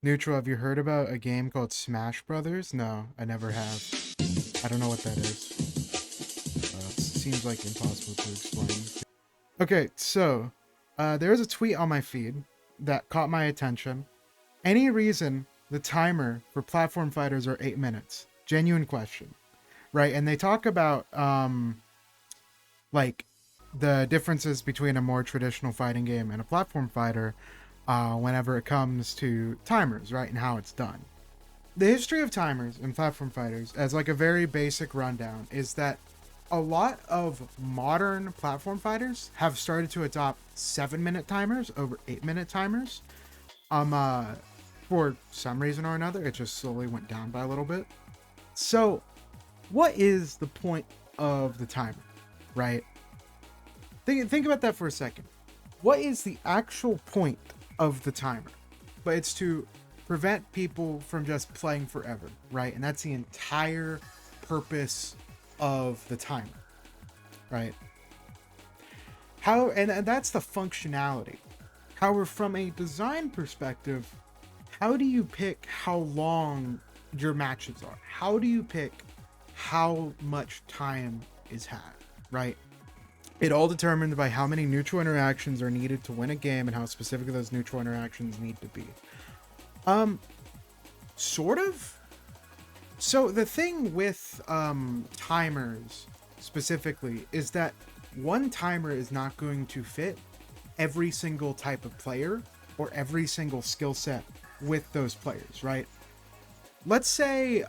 Neutral, have you heard about a game called Smash Brothers? No, I never have. I don't know what that is. It seems like impossible to explain. Okay, so there was a tweet on my feed that caught my attention. Any reason the timer for platform fighters are 8 minutes? Genuine question, right? And they talk about like the differences between a more traditional fighting game and a platform fighter whenever it comes to timers, right, and how it's done. The history of timers and platform fighters, as like a very basic rundown, is that a lot of modern platform fighters have started to adopt 7 minute timers over 8 minute timers. Um, uh, for some reason or another, it just slowly went down by a little bit. So, what is the point of the timer, right? Think about that for a second. What is the actual point of the timer? But it's to prevent people from just playing forever, right? And that's the entire purpose of the timer, right? And that's the functionality. However, from a design perspective, how do you pick how long your matches are? How do you pick how much time is had, right? It all determined by how many neutral interactions are needed to win a game and how specific those neutral interactions need to be. Um, sort of. So the thing with timers specifically is that one timer is not going to fit every single type of player or every single skill set with those players, right? Let's say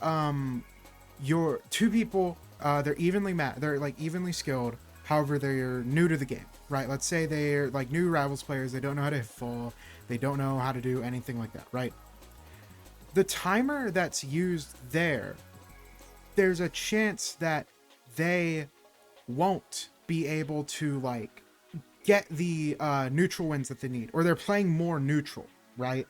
you're two people, they're like evenly skilled. However, they're new to the game, right? Let's say they're like new rivals players. They don't know how to hit full. They don't know how to do anything like that, right? The timer that's used there's a chance that they won't be able to like get the neutral wins that they need, or they're playing more neutral, right?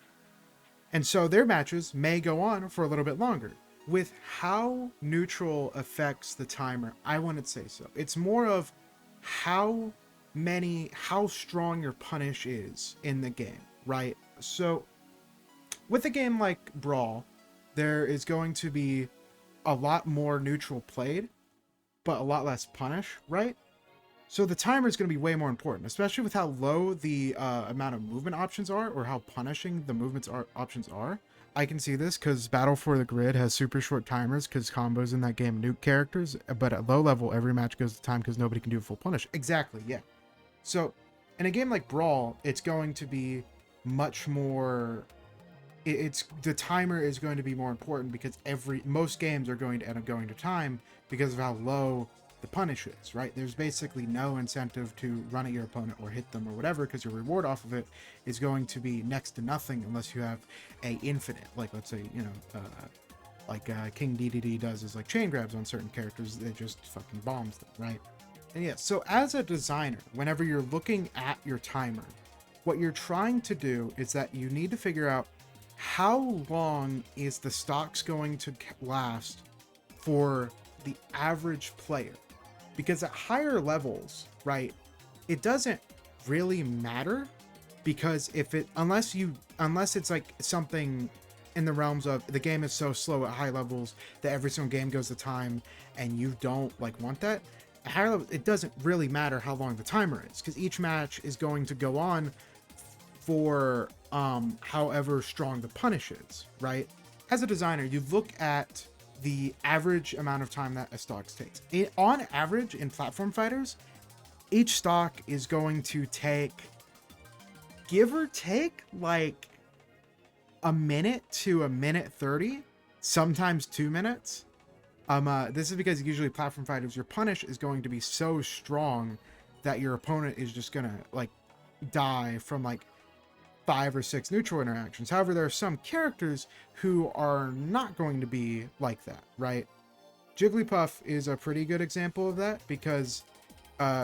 And so their matches may go on for a little bit longer. With how neutral affects the timer, I wouldn't say so. It's more of how strong your punish is in the game, right? So with a game like Brawl, there is going to be a lot more neutral played, but a lot less punish, right? So the timer is going to be way more important, especially with how low the amount of movement options are, or how punishing the options are. I can see this because Battle for the Grid has super short timers because combos in that game nuke characters, but at low level, every match goes to time because nobody can do a full punish. Exactly, yeah. So in a game like Brawl, it's going to be much more. It's the timer is going to be more important because most games are going to end up going to time because of how low the punish is, right? There's basically no incentive to run at your opponent or hit them or whatever because your reward off of it is going to be next to nothing unless you have a infinite, like let's say, King DDD does is like chain grabs on certain characters, it just fucking bombs them, right? And yeah, so as a designer, whenever you're looking at your timer, what you're trying to do is that you need to figure out how long is the stocks going to last for the average player, because at higher levels, right, it doesn't really matter, because unless it's like something in the realms of the game is so slow at high levels that every single game goes to time and you don't like want that at higher levels, it doesn't really matter how long the timer is because each match is going to go on for however strong the punish is, right? As a designer, you look at the average amount of time that a stock takes. On average, in platform fighters, each stock is going to take, give or take, like a minute to a minute 30, sometimes 2 minutes. This is because usually platform fighters, your punish is going to be so strong that your opponent is just gonna like die from like 5 or 6 neutral interactions. However, there are some characters who are not going to be like that, right? Jigglypuff is a pretty good example of that because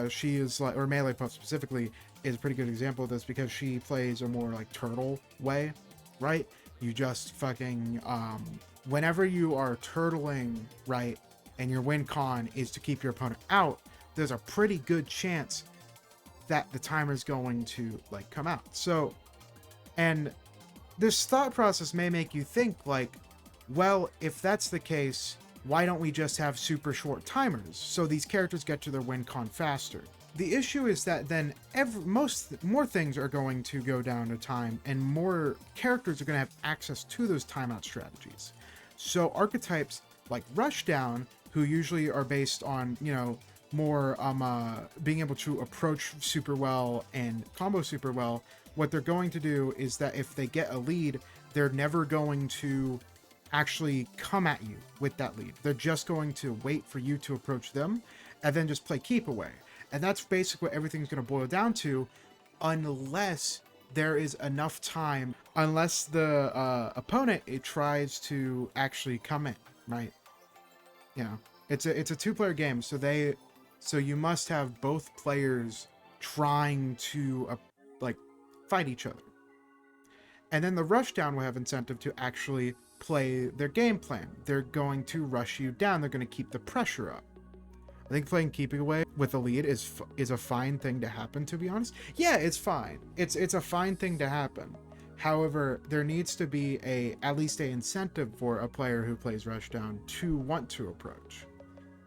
she is like, or Melee Puff specifically is a pretty good example of this because she plays a more like turtle way, right? You just fucking, whenever you are turtling, right, and your win con is to keep your opponent out, there's a pretty good chance that the timer is going to like come out. So, and This thought process may make you think like, well, if that's the case, why don't we just have super short timers so these characters get to their win con faster? The issue is that then more things are going to go down to time, and more characters are going to have access to those timeout strategies. So archetypes like Rushdown, who usually are based on, more being able to approach super well and combo super well, what they're going to do is that if they get a lead, they're never going to actually come at you with that lead. They're just going to wait for you to approach them and then just play keep away. And that's basically what everything's going to boil down to, unless there is enough time, unless the opponent tries to actually come in, right? It's a two-player game, so you must have both players trying to like fight each other. And then the Rushdown will have incentive to actually play their game plan. They're going to rush you down. They're going to keep the pressure up. I think playing keeping away with a lead is a fine thing to happen, to be honest. Yeah, it's fine. It's a fine thing to happen. However, there needs to be at least an incentive for a player who plays Rushdown to want to approach.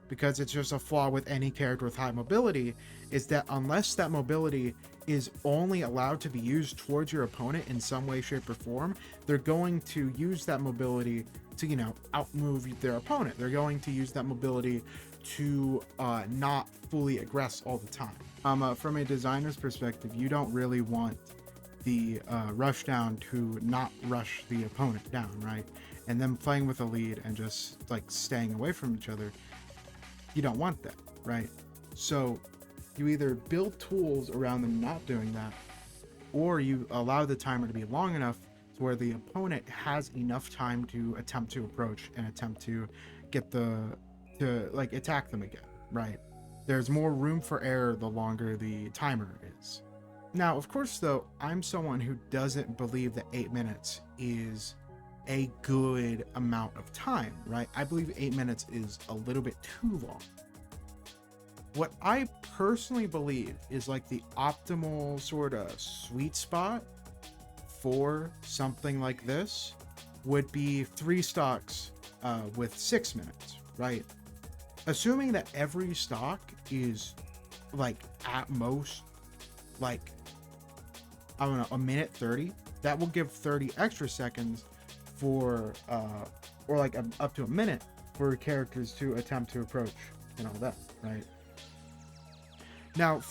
Because it's just a flaw with any character with high mobility, is that unless that mobility is only allowed to be used towards your opponent in some way, shape, or form, they're going to use that mobility to, outmove their opponent. They're going to use that mobility to not fully aggress all the time. From a designer's perspective, you don't really want the Rushdown to not rush the opponent down, right? And then playing with a lead and just like staying away from each other. You don't want that, right? So you either build tools around them not doing that, or you allow the timer to be long enough to where the opponent has enough time to attempt to approach and attempt to get to attack them again, right? There's more room for error the longer the timer is. Now, of course, though, I'm someone who doesn't believe that 8 minutes is a good amount of time, right? I believe 8 minutes is a little bit too long. What I personally believe is like the optimal sort of sweet spot for something like this would be 3 stocks with 6 minutes, right? Assuming that every stock is like at most like, I don't know, a minute 30, that will give 30 extra seconds for or like up to a minute for characters to attempt to approach and all that, right? Now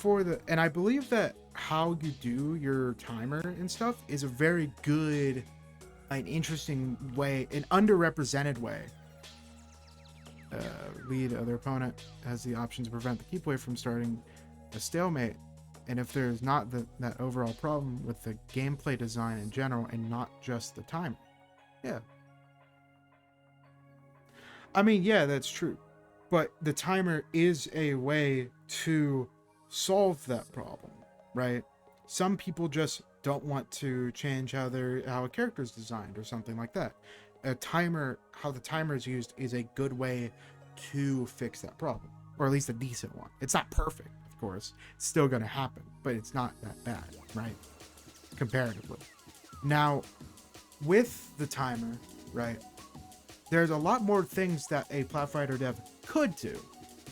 and I believe that how you do your timer and stuff is a very good, an interesting way, an underrepresented way. Lead other opponent has the option to prevent the keep away from starting a stalemate, and if there's not that overall problem with the gameplay design in general and not just the timer. Yeah. I mean, yeah, that's true. But the timer is a way to solve that problem, right? Some people just don't want to change how a character is designed or something like that. How the timer is used is a good way to fix that problem, or at least a decent one. It's not perfect, of course. It's still going to happen, but it's not that bad, right? Comparatively. Now, with the timer, right, there's a lot more things that a Platfighter dev could do,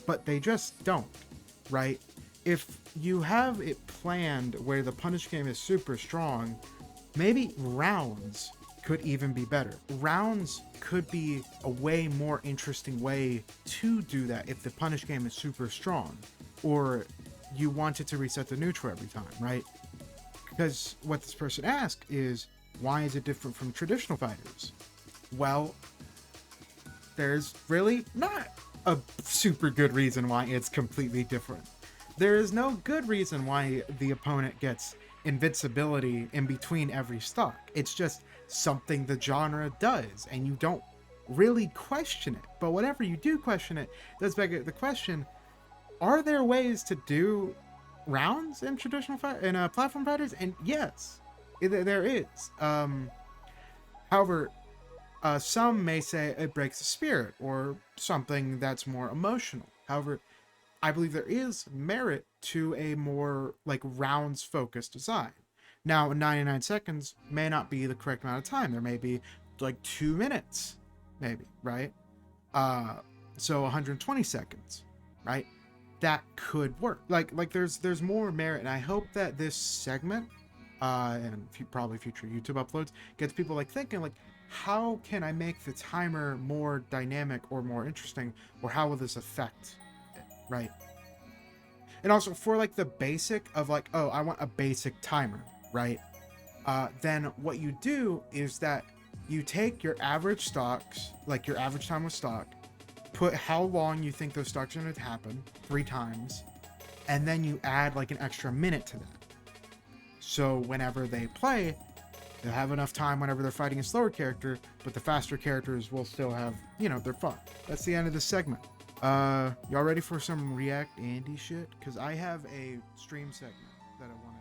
but they just don't, right? If you have it planned where the punish game is super strong, maybe rounds could even be better. Rounds could be a way more interesting way to do that if the punish game is super strong, or you want it to reset the neutral every time, right? Because what this person asked is, why is it different from traditional fighters? Well, there's really not a super good reason why it's completely different. There is no good reason why the opponent gets invincibility in between every stock. It's just something the genre does, and you don't really question it. But whenever you do question it, does beg the question, are there ways to do rounds in platform fighters? And yes, there is. However, some may say it breaks the spirit or something that's more emotional. However, I believe there is merit to a more like rounds focused design. Now, 99 seconds may not be the correct amount of time. There may be like 2 minutes, maybe, right? Uh, so 120 seconds, right? That could work. Like there's more merit, and I hope that this segment, and probably future YouTube uploads, gets people like thinking like, how can I make the timer more dynamic or more interesting, or how will this affect it, right? And also for like the basic of like, oh, I want a basic timer, right? Then what you do is that you take your average stocks, like your average time with stock, put how long you think those stocks are going to happen 3 times, and then you add like an extra minute to that. So whenever they play, they'll have enough time whenever they're fighting a slower character, but the faster characters will still have, their fun. That's the end of this segment. Y'all ready for some React Andy shit? Because I have a stream segment that I want